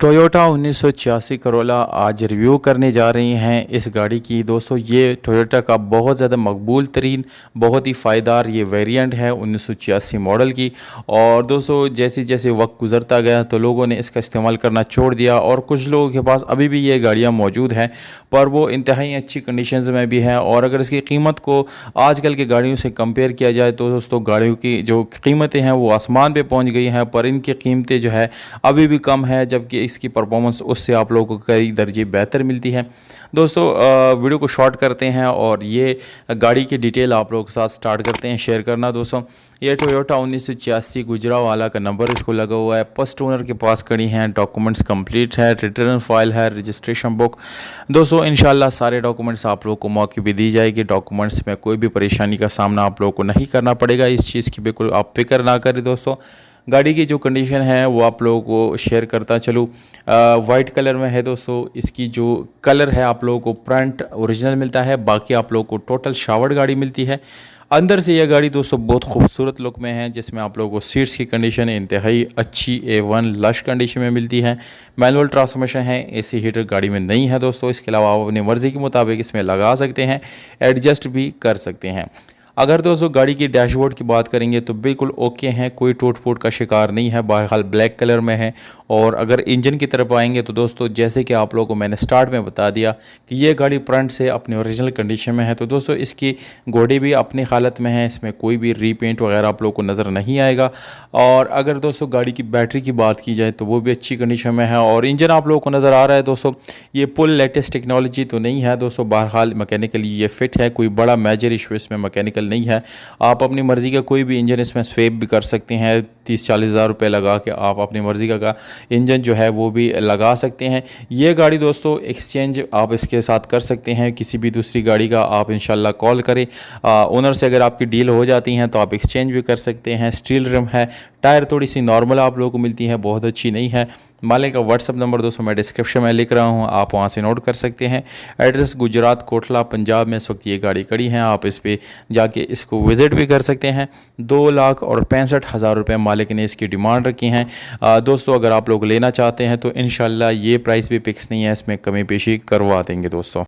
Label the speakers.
Speaker 1: Toyota 1986 Corolla आज review करने जा रही हैं इस गाड़ी की। दोस्तों ये टोयोटा का बहुत ज़्यादा मकबूल तरीन बहुत ही फ़ायदार ये वेरिएंट है 1986 मॉडल की। और दोस्तों जैसे जैसे वक्त गुजरता गया तो लोगों ने इसका इस्तेमाल करना छोड़ दिया और कुछ लोगों के पास अभी भी ये गाड़ियाँ मौजूद हैं, पर वो इंतहाई अच्छी कंडीशंस में भी हैं। और अगर इसकी कीमत को आजकल की गाड़ियों से कंपेयर किया जाए तो दोस्तों गाड़ियों की जो कीमतें हैं वो आसमान पे पहुंच गई हैं, पर इनकी कीमतें जो है अभी भी कम है, जबकि इसकी परफॉर्मेंस उससे आप लोगों को कई दर्जे बेहतर मिलती है। दोस्तों वीडियो को शॉर्ट करते हैं और ये गाड़ी की डिटेल आप लोगों के साथ स्टार्ट करते हैं शेयर करना। दोस्तों ये टोयोटा 1986 गुजरावाला का नंबर इसको लगा हुआ है, फर्स्ट ओनर के पास खड़ी हैं, डॉक्यूमेंट्स कंप्लीट है, रिटर्न फाइल है, रजिस्ट्रेशन बुक। दोस्तों इंशाल्लाह सारे डॉक्यूमेंट्स आप लोगों को मौके भी दी जाएगी, डॉक्यूमेंट्स में कोई भी परेशानी का सामना आप लोगों को नहीं करना पड़ेगा, इस चीज़ की बिल्कुल आप फिक्र ना करें। दोस्तों गाड़ी की जो कंडीशन है वो आप लोगों को शेयर करता चलूँ। वाइट कलर में है दोस्तों, इसकी जो कलर है आप लोगों को फ्रंट ओरिजिनल मिलता है, बाकी आप लोगों को टोटल शावर्ड गाड़ी मिलती है। अंदर से यह गाड़ी दोस्तों बहुत खूबसूरत लुक में है, जिसमें आप लोगों को सीट्स की कंडीशन इंतहाई अच्छी A1 लश कंडीशन में मिलती है। मैनुअल ट्रांसमिशन है, AC हीटर गाड़ी में नहीं है दोस्तों। इसके अलावा आप अपनी मर्ज़ी के मुताबिक इसमें लगा सकते हैं, एडजस्ट भी कर सकते हैं। अगर दोस्तों गाड़ी की डैशबोर्ड की बात करेंगे तो बिल्कुल ओके हैं, कोई टूट फूट का शिकार नहीं है, बहरहाल ब्लैक कलर में है। और अगर इंजन की तरफ आएंगे तो दोस्तों जैसे कि आप लोगों को मैंने स्टार्ट में बता दिया कि ये गाड़ी फ्रंट से अपनी ओरिजिनल कंडीशन में है, तो दोस्तों इसकी घोड़े भी अपनी हालत में है, इसमें कोई भी रीपेंट वगैरह आप लोगों को नज़र नहीं आएगा। और अगर दोस्तों गाड़ी की बैटरी की बात की जाए तो वो भी अच्छी कंडीशन में है। और इंजन आप लोगों को नज़र आ रहा है दोस्तों, ये फुल लेटेस्ट टेक्नोलॉजी तो नहीं है दोस्तों, बहरहाल मैकेनिकली ये फिट है, कोई बड़ा मेजर इशू इसमें मैकेनिकल नहीं है। आप अपनी मर्ज़ी का कोई भी इंजन इसमें स्वेप भी कर सकते हैं, 30-40 हज़ार रुपये लगा के आप अपनी मर्ज़ी का इंजन जो है वो भी लगा सकते हैं। ये गाड़ी दोस्तों एक्सचेंज आप इसके साथ कर सकते हैं, किसी भी दूसरी गाड़ी का आप इंशाल्लाह कॉल करें, ओनर से अगर आपकी डील हो जाती हैं तो आप एक्सचेंज भी कर सकते हैं। स्टील रिम है, टायर थोड़ी सी नॉर्मल आप लोगों को मिलती है, बहुत अच्छी नहीं है। मालिक का व्हाट्सअप नंबर दोस्तों मैं डिस्क्रिप्शन में लिख रहा हूँ, आप वहाँ से नोट कर सकते हैं। एड्रेस गुजरात कोटला पंजाब में इस वक्त ये गाड़ी खड़ी है, आप इस पर जाके इसको विज़िट भी कर सकते हैं। 2,65,000 रुपये मालिक ने इसकी डिमांड रखी हैं। दोस्तों अगर आप लोग लेना चाहते हैं तो इंशाल्लाह ये प्राइस भी फिक्स नहीं है, इसमें कमी पेशी करवा देंगे दोस्तों।